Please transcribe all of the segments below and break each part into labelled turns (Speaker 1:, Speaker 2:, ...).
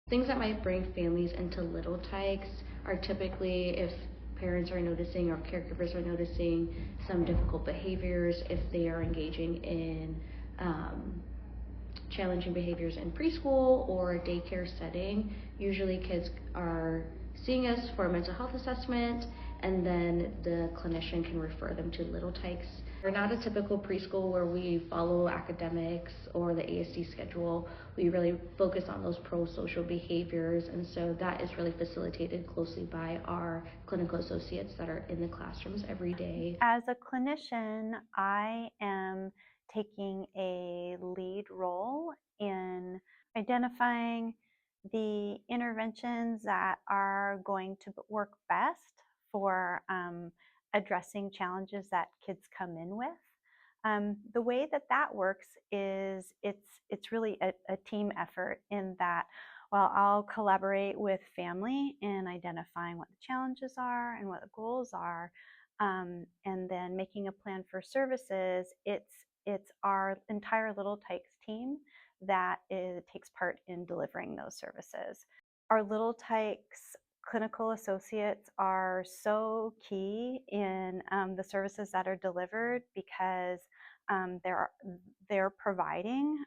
Speaker 1: Things that might bring families into Little Tykes are typically if parents are noticing or caregivers are noticing some difficult behaviors, if they are engaging in challenging behaviors in preschool or daycare setting. Usually kids are seeing us for a mental health assessment, and then the clinician can refer them to Little Tykes. We're not a typical preschool where we follow academics or the ASD schedule. We really focus on those pro-social behaviors, and so that is really facilitated closely by our clinical associates that are in the classrooms every day.
Speaker 2: As a clinician, I am taking a lead role in identifying the interventions that are going to work best for addressing challenges that kids come in with. The way that that works is it's really a team effort in that while I'll collaborate with family in identifying what the challenges are and what the goals are, and then making a plan for services, it's our entire Little Tykes team that takes part in delivering those services. Our Little Tykes clinical associates are so key in the services that are delivered because um, they're they're providing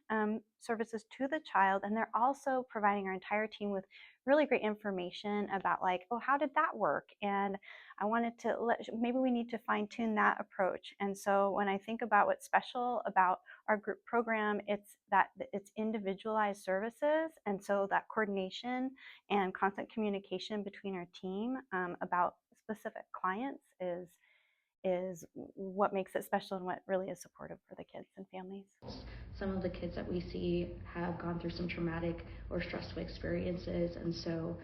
Speaker 2: services to the child, and they're also providing our entire team with really great information about, like, oh, how did that work, and I wanted to maybe we need to fine tune that approach. And so when I think about what's special about our group program, it's that it's individualized services, and so that coordination and constant communication between our team about specific clients is what makes it special and what really is supportive for the kids and families.
Speaker 1: Some of the kids that we see have gone through some traumatic or stressful experiences, and so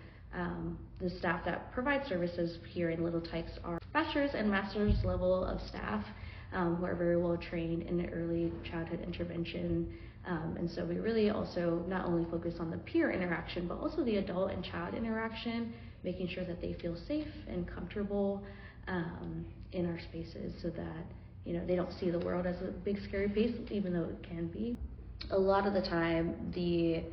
Speaker 1: the staff that provide services here in Little Tykes are bachelor's and master's level of staff who are very well trained in early childhood intervention. And so we really also not only focus on the peer interaction, but also the adult and child interaction, making sure that they feel safe and comfortable in our spaces so that they don't see the world as a big scary place, even though it can be. A lot of the time, the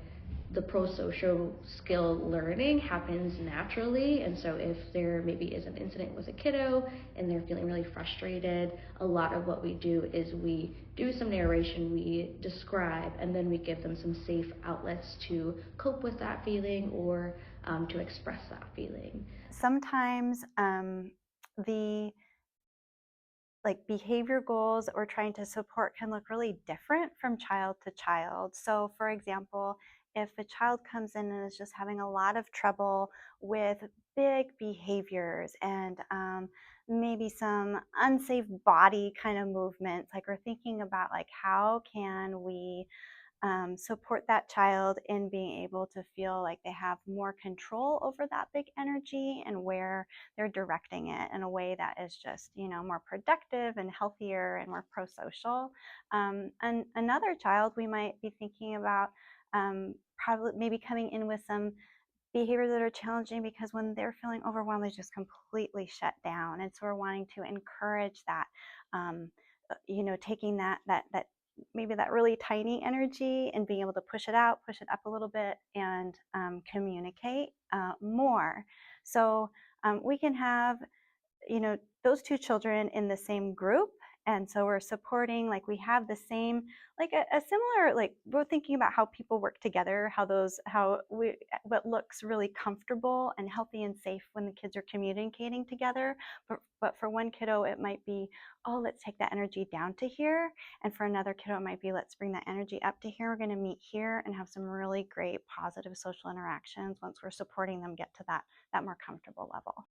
Speaker 1: pro-social skill learning happens naturally, and so if there maybe is an incident with a kiddo and they're feeling really frustrated, a lot of what we do is we do some narration, we describe, and then we give them some safe outlets to cope with that feeling or to express that feeling.
Speaker 2: Sometimes the behavior goals that we're trying to support can look really different from child to child. So for example, if a child comes in and is just having a lot of trouble with big behaviors and maybe some unsafe body kind of movements, like we're thinking about, like, how can we support that child in being able to feel like they have more control over that big energy and where they're directing it in a way that is just, more productive and healthier and more pro-social. And another child, we might be thinking about probably maybe coming in with some behaviors that are challenging because when they're feeling overwhelmed, they just completely shut down. And so we're wanting to encourage that, taking that maybe that really tiny energy and being able to push it out, push it up a little bit, and communicate more. So we can have those two children in the same group, and so we're supporting, like, we have the same, like a similar, like, we're thinking about how people work together, what looks really comfortable and healthy and safe when the kids are communicating together. But for one kiddo it might be, oh, let's take that energy down to here, and for another kiddo it might be, let's bring that energy up to here. We're going to meet here and have some really great positive social interactions once we're supporting them get to that more comfortable level.